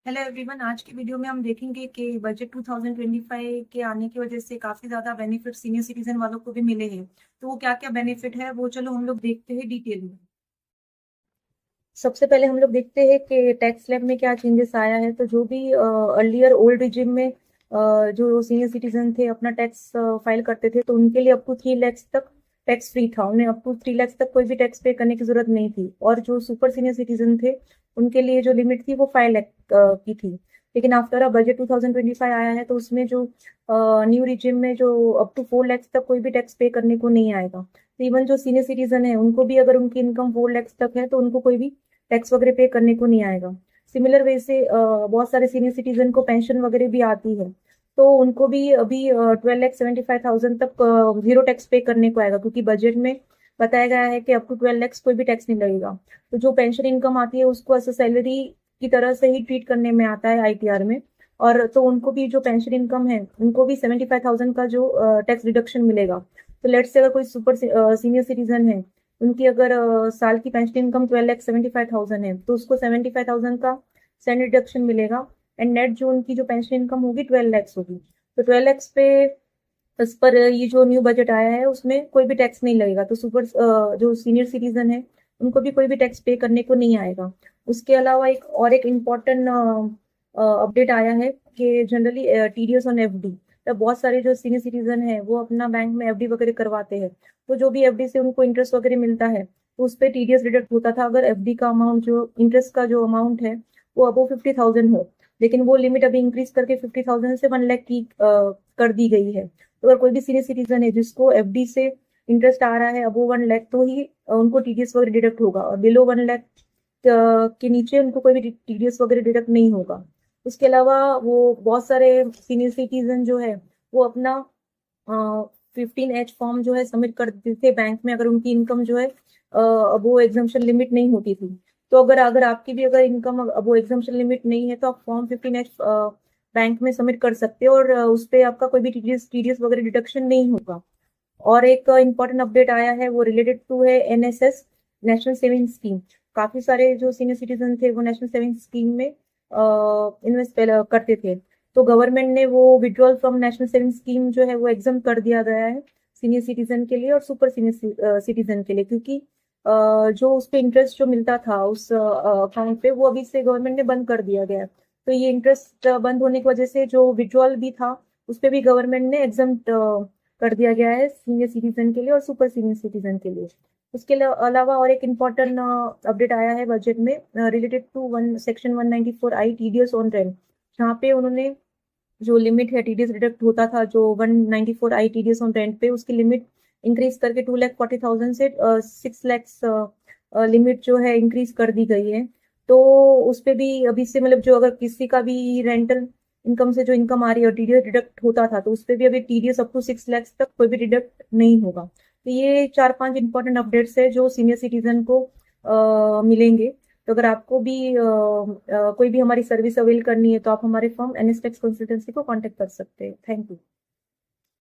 Hello everyone. आज की video में हम देखेंगे कि बजट 2025 के आने की वजह से काफी ज्यादा बेनिफिट सीनियर सिटीजन वालों को भी मिले हैं। तो वो क्या क्या बेनिफिट है वो चलो हम लोग देखते हैं डिटेल में। सबसे पहले हम लोग देखते हैं कि टैक्स स्लैब में क्या चेंजेस आया है। तो जो भी अर्लियर ओल्ड रिजिम में जो सीनियर सिटीजन थे अपना टैक्स फाइल करते थे तो उनके लिए अप टू 3 lakhs तक टैक्स फ्री था। उन्हें अप टू 3 lakhs तक कोई भी टैक्स पे करने की जरूरत नहीं थी। और जो सुपर सीनियर सिटीजन थे उनके लिए जो लिमिट थी वो 5 लाख की थी। लेकिन आफ्टर बजट 2025 आया है तो उसमें जो न्यू रिजिम में जो अप टू 4 lakhs तक कोई भी टैक्स पे करने को नहीं आएगा। तो इवन जो सीनियर सिटीजन है उनको भी अगर उनकी इनकम 4 lakhs तक है तो उनको कोई भी टैक्स वगैरह पे करने को नहीं आएगा। सिमिलर वे से बहुत सारे सीनियर सिटीजन को पेंशन वगैरह भी आती है। तो उनको भी अभी 12,75,000 तक जीरो टैक्स पे करने को आएगा, क्योंकि बजट में बताया गया है कि अप टू 12 lakhs कोई भी टैक्स नहीं लगेगा। तो जो पेंशन इनकम आती है उसको ऐसे सैलरी की तरह से ही ट्रीट करने में आता है आईटीआर में। और तो उनको भी जो पेंशन इनकम है उनको भी 75,000 का जो टैक्स डिडक्शन मिलेगा। तो लेट्स से अगर कोई सुपर सीनियर सिटीजन है, उनकी अगर साल की पेंशन इनकम 12,75,000 है तो उसको 75,000 का स्टैंडर्ड डिडक्शन मिलेगा। एंड नेट जो उनकी जो पेंशन इनकम होगी 12 lakhs होगी। तो 12 lakhs पे इस पर ये जो न्यू बजट आया है उसमें कोई भी टैक्स नहीं लगेगा। तो सुपर जो सीनियर सिटीजन है उनको भी कोई भी टैक्स पे करने को नहीं आएगा। उसके अलावा एक इम्पॉर्टेंट अपडेट आया है कि जनरली टीडीएस ऑन एफडी, तो बहुत सारे जो सीनियर सिटीजन है वो अपना बैंक में एफडी वगैरह करवाते हैं। तो जो भी एफडी से उनको इंटरेस्ट वगैरह मिलता है तो उस पर टीडीएस डिडक्ट होता था अगर एफडी का अमाउंट जो इंटरेस्ट का जो अमाउंट है वो अबो 50,000 हो। लेकिन वो लिमिट अभी इंक्रीज करके 50,000 से 1 लाख की कर दी गई है। तो अगर कोई भी सीनियर सिटीजन है जिसको एफडी से इंटरेस्ट आ रहा है अबो 1 लाख तो ही उनको टीडीएस वगैरह डिडक्ट होगा, और बिलो 1 लाख के नीचे उनको कोई भी टीडीएस वगैरह डिडक्ट नहीं होगा। उसके अलावा वो बहुत सारे सीनियर सिटीजन जो है वो अपना 15H फॉर्म जो है सबमिट कर देते थे बैंक में अगर उनकी इनकम जो है अब वो एग्जाम्पशन लिमिट नहीं होती थी। तो अगर अगर आपकी भी अगर इनकम अब वो एग्जाम्पशन लिमिट नहीं है तो आप फॉर्म 15H बैंक में सबमिट कर सकते हो, और उस पर आपका कोई भी टीडीएस टीडीएस वगैरह डिडक्शन नहीं होगा। और एक इम्पॉर्टेंट अपडेट आया है वो रिलेटेड टू है एनएसएस, नेशनल सेविंग स्कीम। काफी सारे जो सीनियर सिटीजन थे वो नेशनल सेविंग स्कीम में इन्वेस्ट करते थे। तो गवर्नमेंट ने वो withdrawal from national saving scheme जो है वो एग्जाम कर दिया गया है सीनियर सिटीजन के लिए और सुपर सीनियर सिटीजन के लिए, क्योंकि जो उस पे इंटरेस्ट जो मिलता था उस अकाउंट पे वो अभी से गवर्नमेंट ने बंद कर दिया गया है। तो ये इंटरेस्ट बंद होने की वजह से जो विड्रॉल भी था उस पे भी गवर्नमेंट ने एग्जाम कर दिया गया है सीनियर सिटीजन के लिए और सुपर सीनियर सिटीजन के लिए। उसके अलावा और एक इम्पॉर्टेंट अपडेट आया है बजट में related to one section 194I TDS on rent, जहाँ पे उन्होंने जो लिमिट है टीडीएस डिडक्ट होता था जो 194I टीडीएस ऑन रेंट पे उसकी लिमिट इंक्रीज करके 2,40,000 से 6 lakhs लिमिट जो है इंक्रीज कर दी गई है। तो उस पे भी अभी से मतलब जो अगर किसी का भी रेंटल इनकम से जो इनकम आ रही है और टीडीएस डिडक्ट होता था तो उस पे भी अभी टीडीएस अप टू 6 lakhs तक कोई भी डिडक्ट नहीं होगा। तो ये 4-5 इंपॉर्टेंट अपडेट्स है जो सीनियर सिटीजन को मिलेंगे। तो अगर आपको भी कोई भी हमारी सर्विस अवेल करनी है तो आप हमारे फर्म एनएस टैक्स कंसल्टेंसी को कांटेक्ट कर सकते हैं। Thank you.